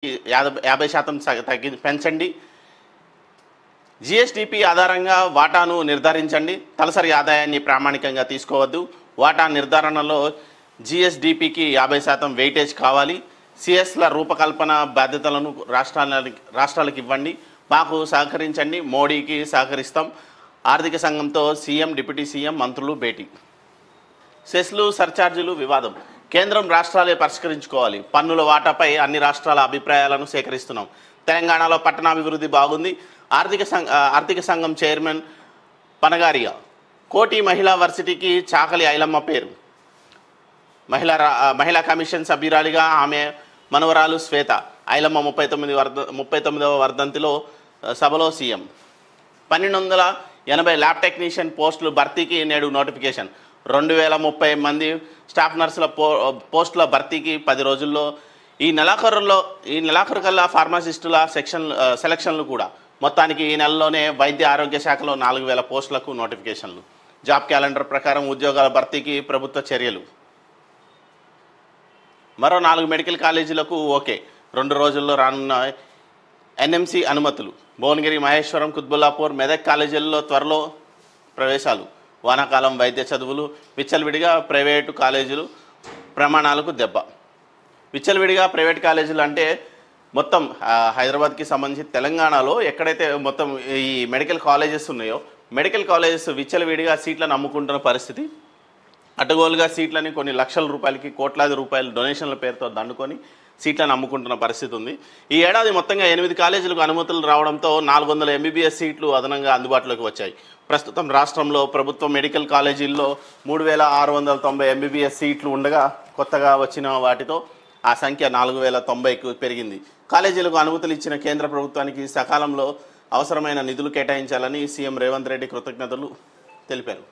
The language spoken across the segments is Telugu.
50% పెంచండి. జీఎస్డిపి ఆధారంగా వాటాను నిర్ధారించండి. తలసరి ఆదాయాన్ని ప్రామాణికంగా తీసుకోవద్దు. వాటా నిర్ధారణలో జీఎస్డిపికి 50% వెయిటేజ్ కావాలి. సిఎస్ల రూపకల్పన బాధ్యతలను రాష్ట్రాలకు ఇవ్వండి. మాకు సహకరించండి. మోడీకి సహకరిస్తాం. ఆర్థిక సంఘంతో సీఎం, డిప్యూటీ సీఎం, మంత్రులు భేటీ. సెస్లు సర్ఛార్జీలు వివాదం. కేంద్రం రాష్ట్రాలే పరిష్కరించుకోవాలి. పన్నుల వాటాపై అన్ని రాష్ట్రాల అభిప్రాయాలను సేకరిస్తున్నాం. తెలంగాణలో పట్టణాభివృద్ధి బాగుంది. ఆర్థిక సంఘం చైర్మన్ పనగారియా. కోటి మహిళా వర్సిటీకి చాకలి ఐలమ్మ పేరు. మహిళా కమిషన్ సభ్యురాలిగా ఆమె మనవరాలు శ్వేత. ఐలమ్మ 39వ వర్ధంతిలో సభలో సీఎం. 1280 ల్యాబ్ టెక్నీషియన్ పోస్టులు భర్తీకి నేడు నోటిఫికేషన్. 2030 మంది స్టాఫ్ నర్సుల పోస్టుల భర్తీకి 10 రోజుల్లో. ఈ నెలాఖరు కల్లా ఫార్మసిస్టుల సెలక్షన్లు కూడా. మొత్తానికి ఈ నెలలోనే వైద్య ఆరోగ్య శాఖలో 4000 పోస్టులకు నోటిఫికేషన్లు. జాబ్ క్యాలెండర్ ప్రకారం ఉద్యోగాల భర్తీకి ప్రభుత్వ చర్యలు. మరో 4 మెడికల్ కాలేజీలకు ఓకే. 2 రోజుల్లో రానున్న ఎన్ఎంసీ అనుమతులు. భువనగిరి, మహేశ్వరం, కుత్బుల్లాపూర్, మెదక్ కాలేజీల్లో త్వరలో ప్రవేశాలు. వానాకాలం వైద్య చదువులు. విచ్చలవిడిగా ప్రైవేటు కాలేజీలు ప్రమాణాలకు దెబ్బ. విచ్చలవిడిగా ప్రైవేట్ కాలేజీలు అంటే మొత్తం హైదరాబాద్కి సంబంధించి తెలంగాణలో ఎక్కడైతే మొత్తం ఈ మెడికల్ కాలేజెస్ ఉన్నాయో, మెడికల్ కాలేజెస్ విచ్చలవిడిగా సీట్లను అమ్ముకుంటున్న పరిస్థితి. అడ్డగోలుగా సీట్లని కొన్ని లక్షల రూపాయలకి, కోట్లాది రూపాయలు డొనేషన్ల పేరుతో దండుకొని సీట్లను అమ్ముకుంటున్న పరిస్థితి ఉంది. ఈ ఏడాది మొత్తంగా 8 కాలేజీలకు అనుమతులు రావడంతో 400 ఎంబీబీఎస్ సీట్లు అదనంగా అందుబాటులోకి వచ్చాయి. ప్రస్తుతం రాష్ట్రంలో ప్రభుత్వ మెడికల్ కాలేజీల్లో 3690 ఎంబీబీఎస్ సీట్లు ఉండగా కొత్తగా వచ్చిన వాటితో ఆ సంఖ్య 4090కు పెరిగింది. కాలేజీలకు అనుమతులు ఇచ్చిన కేంద్ర ప్రభుత్వానికి సకాలంలో అవసరమైన నిధులు కేటాయించాలని సీఎం రేవంత్ రెడ్డి కృతజ్ఞతలు తెలిపారు.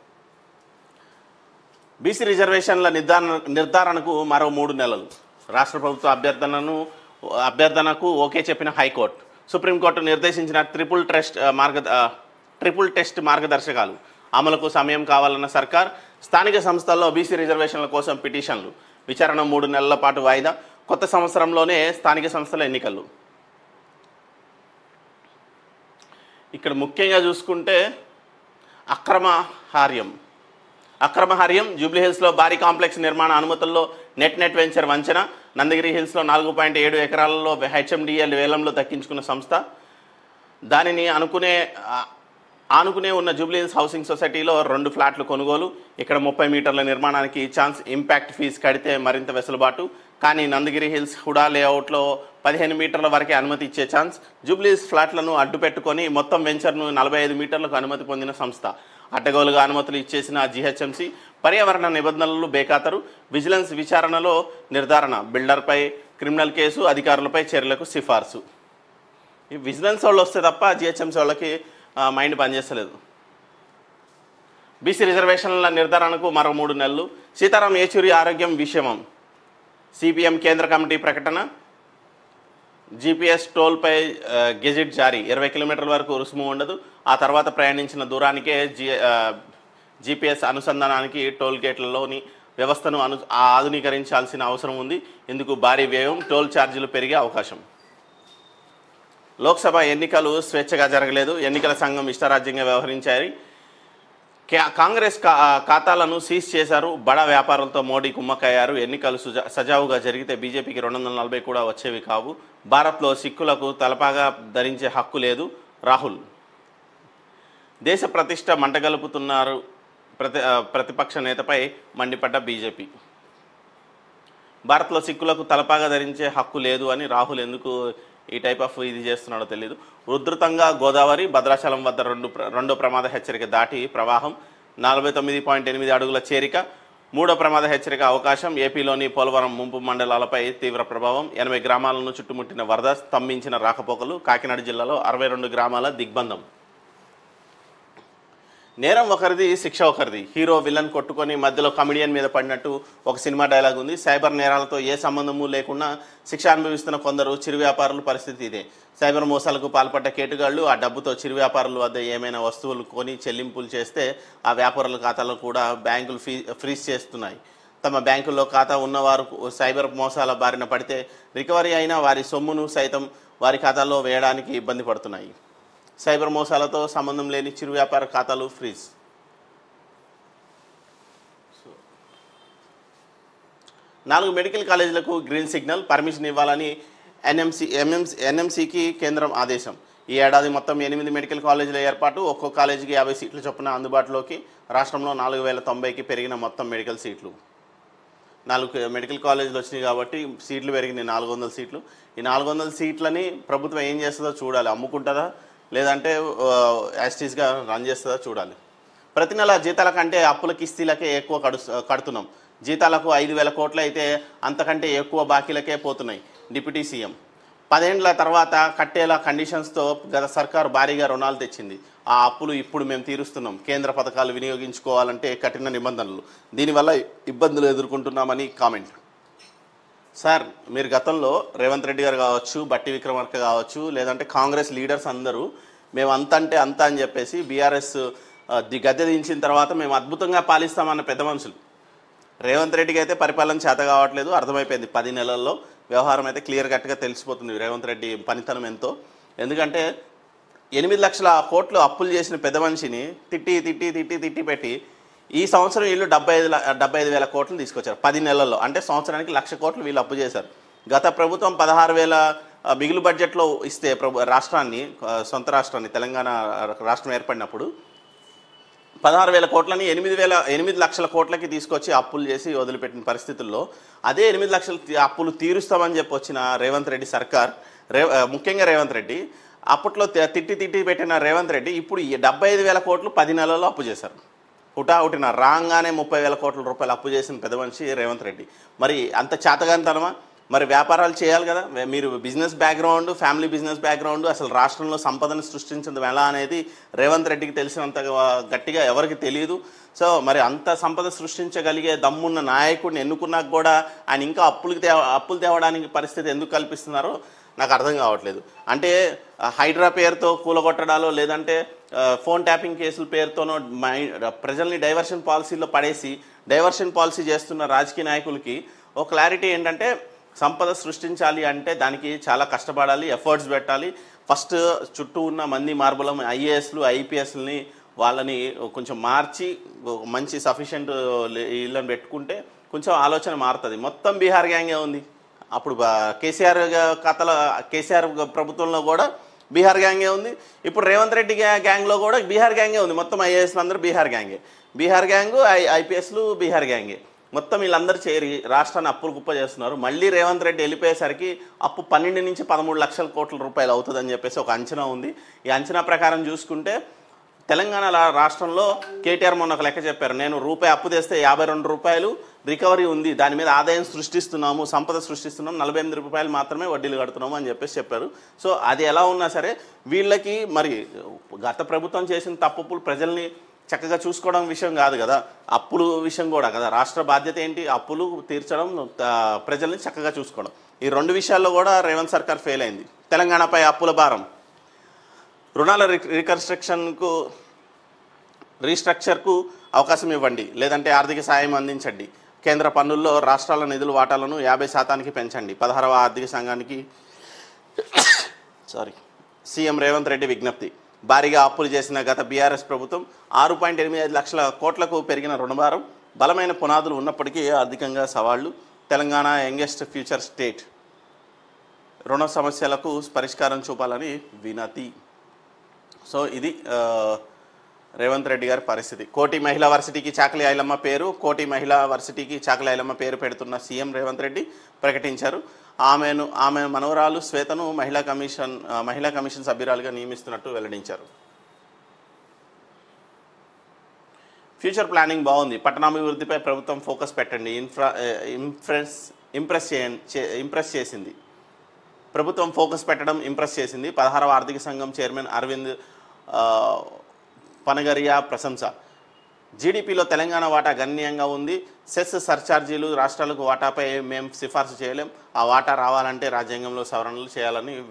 బీసీ రిజర్వేషన్ల నిర్ధారణకు మరో 3 నెలలు. రాష్ట్ర ప్రభుత్వ అభ్యర్థనకు ఓకే చెప్పిన హైకోర్టు. సుప్రీంకోర్టు నిర్దేశించిన ట్రిపుల్ టెస్ట్ మార్గదర్శకాలు అమలుకు సమయం కావాలన్న సర్కార్. స్థానిక సంస్థల్లో బీసీ రిజర్వేషన్ల కోసం పిటిషన్లు. విచారణ 3 నెలల పాటు వాయిదా. కొత్త సంవత్సరంలోనే స్థానిక సంస్థల ఎన్నికలు. ఇక్కడ ముఖ్యంగా చూసుకుంటే అక్రమహార్యం జూబ్లీహిల్స్లో భారీ కాంప్లెక్స్ నిర్మాణ అనుమతుల్లో నెట్ వెంచర్ వంచన. నందగిరి హిల్స్లో 4.7 ఎకరాలలో హెచ్ఎండిఎల్ వేలంలో దక్కించుకున్న సంస్థ. దానిని ఆనుకునే ఉన్న జూబ్లీహిల్స్ హౌసింగ్ సొసైటీలో 2 ఫ్లాట్లు కొనుగోలు. ఇక్కడ 30 మీటర్ల నిర్మాణానికి ఛాన్స్ ఇంపాక్ట్ ఫీజు కడితే మరింత వెసులుబాటు. కానీ నందగిరి హిల్స్ హుడా లేఅవుట్లో 15 మీటర్ల వరకే అనుమతి ఇచ్చే ఛాన్స్. జూబ్లీహిల్స్ ఫ్లాట్లను అడ్డు పెట్టుకొని మొత్తం వెంచర్ను 45 మీటర్లకు అనుమతి పొందిన సంస్థ. అడ్డగోలుగా అనుమతులు ఇచ్చేసిన జీహెచ్ఎంసీ. పర్యావరణ నిబంధనలు బేఖాతరు. విజిలెన్స్ విచారణలో నిర్ధారణ. బిల్డర్పై క్రిమినల్ కేసు, అధికారులపై చర్యలకు సిఫార్సు. ఈ విజిలెన్స్ వాళ్ళు వస్తే తప్ప జీహెచ్ఎంసీ వాళ్ళకి మైండ్ పనిచేస్తలేదు. బీసీ రిజర్వేషన్ల నిర్ధారణకు మరో 3 నెలలు. సీతారాం ఏచూరి ఆరోగ్యం విషమం. సిపిఎం కేంద్ర కమిటీ ప్రకటన. జీపీఎస్ టోల్పై గెజిట్ జారీ. 20 కిలోమీటర్ల వరకు రుసుము ఉండదు. ఆ తర్వాత ప్రయాణించిన దూరానికే జీపీఎస్ అనుసంధానానికి టోల్ గేట్లలోని వ్యవస్థను ఆధునీకరించాల్సిన అవసరం ఉంది. ఇందుకు భారీ వ్యయం, టోల్ ఛార్జీలు పెరిగే అవకాశం. లోక్సభ ఎన్నికలు స్వేచ్ఛగా జరగలేదు. ఎన్నికల సంఘం ఇష్టారాజ్యంగా వ్యవహరించారు. కాంగ్రెస్ ఖాతాలను సీజ్ చేశారు. బడా వ్యాపారులతో మోడీ కుమ్మక్కయ్యారు. ఎన్నికలు సజావుగా జరిగితే బీజేపీకి 240 కూడా వచ్చేవి కావు. భారత్లో సిక్కులకు తలపాగా ధరించే హక్కు లేదు. రాహుల్. దేశ ప్రతిష్ట మంటగలుపుతున్నారు. ప్రతిపక్ష నేతపై మండిపడ్డ బీజేపీ. భారత్లో సిక్కులకు తలపాగా ధరించే హక్కు లేదు అని రాహుల్ ఎందుకు ఈ టైప్ ఆఫ్ ఇది చేస్తున్నాడో తెలియదు. ఉధృతంగా గోదావరి. భద్రాచలం వద్ద రెండో ప్రమాద హెచ్చరిక దాటి ప్రవాహం. 49.8 అడుగుల చేరిక. 3వ ప్రమాద హెచ్చరిక అవకాశం. ఏపీలోని పోలవరం ముంపు మండలాలపై తీవ్ర ప్రభావం. 80 గ్రామాలను చుట్టుముట్టిన వరద, స్తంభించిన రాకపోకలు. కాకినాడ జిల్లాలో 62 గ్రామాల దిగ్బంధం. నేరం ఒకరిది, శిక్ష ఒకరిది. హీరో విలన్ కొట్టుకొని మధ్యలో కమెడియన్ మీద పడినట్టు ఒక సినిమా డైలాగ్ ఉంది. సైబర్ నేరాలతో ఏ సంబంధము లేకుండా శిక్ష అనుభవిస్తున్న కొందరు చిరు వ్యాపారుల పరిస్థితి ఇదే. సైబర్ మోసాలకు పాల్పడ్డ కేటుగాళ్లు ఆ డబ్బుతో చిరు వ్యాపారుల వద్ద ఏమైనా వస్తువులు కొని చెల్లింపులు చేస్తే ఆ వ్యాపారుల ఖాతాలో కూడా బ్యాంకులు ఫ్రీజ్ చేస్తున్నాయి. తమ బ్యాంకుల్లో ఖాతా ఉన్నవారు సైబర్ మోసాల బారిన పడితే రికవరీ అయిన వారి సొమ్మును సైతం వారి ఖాతాల్లో వేయడానికి ఇబ్బంది పడుతున్నాయి. సైబర్ మోసాలతో సంబంధం లేని చిరు వ్యాపార ఖాతాలు ఫ్రీజ్. 4 మెడికల్ కాలేజీలకు గ్రీన్ సిగ్నల్, పర్మిషన్ ఇవ్వాలని ఎన్ఎంసీకి కేంద్రం ఆదేశం. ఈ ఏడాది మొత్తం 8 మెడికల్ కాలేజీల ఏర్పాటు, ఒక్కో కాలేజీకి 50 సీట్ల చొప్పున అందుబాటులోకి. రాష్ట్రంలో 4090కి పెరిగిన మొత్తం మెడికల్ సీట్లు. 4 మెడికల్ కాలేజీలు వచ్చినాయి కాబట్టి సీట్లు పెరిగినాయి, 400 సీట్లు. ఈ 400 సీట్లని ప్రభుత్వం ఏం చేస్తుందో చూడాలి. అమ్ముకుంటుందా లేదంటే యాస్టీస్గా రన్ చేస్తుందా చూడాలి. ప్రతి నెల జీతాల కంటే అప్పుల కిస్తీలకే ఎక్కువ కడుతున్నాం. జీతాలకు 5,000 కోట్లు అయితే అంతకంటే ఎక్కువ బాకీలకే పోతున్నాయి. డిప్యూటీ సీఎం 10 ఏళ్ల తర్వాత కట్టేలా కండిషన్స్తో గత సర్కారు భారీగా రుణాలు తెచ్చింది. ఆ అప్పులు ఇప్పుడు మేము తీరుస్తున్నాం. కేంద్ర పథకాలు వినియోగించుకోవాలంటే కఠిన నిబంధనలు, దీనివల్ల ఇబ్బందులు ఎదుర్కొంటున్నామని కామెంట్. సార్, మీరు గతంలో రేవంత్ రెడ్డి గారు కావచ్చు, బట్టి విక్రమార్క కావచ్చు, లేదంటే కాంగ్రెస్ లీడర్స్ అందరూ మేము అంత అంటే అంత అని చెప్పేసి బీఆర్ఎస్ గద్దె దించిన తర్వాత మేము అద్భుతంగా పాలిస్తామన్న పెద్ద మనుషులు. రేవంత్ రెడ్డికి అయితే పరిపాలన చేత కావట్లేదు, అర్థమైపోయింది. 10 నెలల్లో వ్యవహారం అయితే క్లియర్ కట్గా తెలిసిపోతుంది రేవంత్ రెడ్డి పనితనం ఎంతో. ఎందుకంటే 8 లక్షల కోట్లు అప్పులు చేసిన పెద్ద మనిషిని తిట్టి పెట్టి ఈ సంవత్సరం వీళ్ళు 75,000 కోట్లు తీసుకొచ్చారు 10 నెలల్లో. అంటే సంవత్సరానికి 1,00,000 కోట్లు వీళ్ళు అప్పు చేశారు. గత ప్రభుత్వం 16,000 మిగులు బడ్జెట్లో ఇస్తే రాష్ట్రాన్ని, సొంత రాష్ట్రాన్ని, తెలంగాణ రాష్ట్రం ఏర్పడినప్పుడు 16,000 కోట్లని 8 లక్షల కోట్లకి తీసుకొచ్చి అప్పులు చేసి వదిలిపెట్టిన పరిస్థితుల్లో అదే 8 లక్షల అప్పులు తీరుస్తామని చెప్పి వచ్చిన రేవంత్ రెడ్డి సర్కార్, ముఖ్యంగా రేవంత్ రెడ్డి, అప్పట్లో తిట్టి పెట్టిన రేవంత్ రెడ్డి ఇప్పుడు 75,000 కోట్లు 10 నెలల్లో అప్పు చేశారు. హుటాహుటిన రాగానే 30,000 కోట్ల రూపాయలు అప్పు చేసిన పెద్ద మనిషి రేవంత్ రెడ్డి. మరి అంత చేతగానితనమా? మరి వ్యాపారాలు చేయాలి కదా. మీరు business background, family business background, అసలు రాష్ట్రంలో సంపదను సృష్టించడం ఎలా అనేది రేవంత్ రెడ్డికి తెలిసినంత గట్టిగా ఎవరికి తెలియదు. సో మరి అంత సంపద సృష్టించగలిగే దమ్మున్న నాయకుడిని ఎన్నుకున్నాక కూడా ఆయన ఇంకా అప్పులు తేవడానికి పరిస్థితి ఎందుకు కల్పిస్తున్నారో నాకు అర్థం కావట్లేదు. అంటే హైడ్రా పేరుతో కూలగొట్టడాలో, లేదంటే ఫోన్ ట్యాపింగ్ కేసుల పేరుతోనో ప్రజల్ని డైవర్షన్ పాలసీలో పడేసి డైవర్షన్ పాలసీ చేస్తున్న రాజకీయ నాయకులకి ఒక క్లారిటీ ఏంటంటే, సంపద సృష్టించాలి అంటే దానికి చాలా కష్టపడాలి, ఎఫర్ట్స్ పెట్టాలి. ఫస్ట్ చుట్టూ ఉన్న మంది మార్బలం ఐఏఎస్లు, ఐపీఎస్ని వాళ్ళని కొంచెం మార్చి మంచి సఫిషియెంట్ ఇళ్ళని పెట్టుకుంటే కొంచెం ఆలోచన మారుతుంది. మొత్తం బీహార్ గ్యాంగే ఉంది. అప్పుడు కేసీఆర్ ప్రభుత్వంలో కూడా బీహార్ గ్యాంగే ఉంది. ఇప్పుడు రేవంత్ రెడ్డి గ్యాంగ్లో కూడా బీహార్ గ్యాంగే ఉంది. మొత్తం ఐఏఎస్లు అందరూ బీహార్ గ్యాంగే, బీహార్ గ్యాంగు, ఐపీఎస్లు బీహార్ గ్యాంగే. మొత్తం వీళ్ళందరూ చేరి రాష్ట్రాన్ని అప్పులు కుప్ప చేస్తున్నారు. మళ్ళీ రేవంత్ రెడ్డి వెళ్ళిపోయేసరికి అప్పు 12 నుంచి 13 లక్షల కోట్ల రూపాయలు అవుతుందని చెప్పేసి ఒక అంచనా ఉంది. ఈ అంచనా ప్రకారం చూసుకుంటే తెలంగాణ రాష్ట్రంలో కేటీఆర్ మొన్న ఒక లెక్క చెప్పారు, నేను రూపాయి అప్పు తెస్తే 52 రూపాయలు రికవరీ ఉంది, దాని మీద ఆదాయం సృష్టిస్తున్నాము, సంపద సృష్టిస్తున్నాము, 48 రూపాయలు మాత్రమే వడ్డీలు కడుతున్నాము అని చెప్పారు. సో అది ఎలా ఉన్నా సరే వీళ్ళకి మరి గత ప్రభుత్వం చేసిన తప్పులు ప్రజల్ని చక్కగా చూసుకోవడం విషయం కాదు కదా, అప్పులు విషయం కూడా కదా. రాష్ట్ర బాధ్యత ఏంటి? అప్పులు తీర్చడం, ప్రజల్ని చక్కగా చూసుకోవడం. ఈ 2 విషయాల్లో కూడా రేవంత్ సర్కార్ ఫెయిల్ అయింది. తెలంగాణపై అప్పుల భారం, రుణాల రీస్ట్రక్చర్కు అవకాశం ఇవ్వండి, లేదంటే ఆర్థిక సాయం అందించండి. కేంద్ర పన్నుల్లో రాష్ట్రాల నిధుల వాటాలను 50% పెంచండి. 16వ ఆర్థిక సంఘానికి సీఎం రేవంత్ రెడ్డి విజ్ఞప్తి. భారీగా అప్పులు చేసిన గత బీఆర్ఎస్ ప్రభుత్వం 6.85 లక్షల కోట్లకు పెరిగిన రుణభారం, బలమైన పునాదులు ఉన్నప్పటికీ ఆర్థికంగా సవాళ్లు. తెలంగాణ యంగెస్ట్ ఫ్యూచర్ స్టేట్, రుణ సమస్యలకు పరిష్కారం చూపాలని వినతి. సో ఇది రేవంత్ రెడ్డి గారి పరిస్థితి. కోటి మహిళా వర్సిటీకి చాకలి ఐలమ్మ పేరు, కోటి మహిళా వర్సిటీకి చాకలి ఐలమ్మ పేరు పెడుతున్న సీఎం రేవంత్ రెడ్డి ప్రకటించారు. ఆమె మనవరాలు శ్వేతను మహిళా కమిషన్ సభ్యురాలుగా నియమిస్తున్నట్టు వెల్లడించారు. ఫ్యూచర్ ప్లానింగ్ బాగుంది, పట్టణాభివృద్ధిపై ప్రభుత్వం ఫోకస్ పెట్టండి, ఇంప్రెస్ చేసింది. ప్రభుత్వం ఫోకస్ పెట్టడం ఇంప్రెస్ చేసింది. 16వ ఆర్థిక సంఘం చైర్మన్ అరవింద్ పనగరియా ప్రశంస. జీడీపీలో తెలంగాణ వాటా గణనీయంగా ఉంది. సెస్ సర్ఛార్జీలు రాష్ట్రాలకు వాటాపై మేము సిఫార్సు చేయలేం, ఆ వాటా రావాలంటే రాజ్యాంగంలో సవరణలు చేయాలని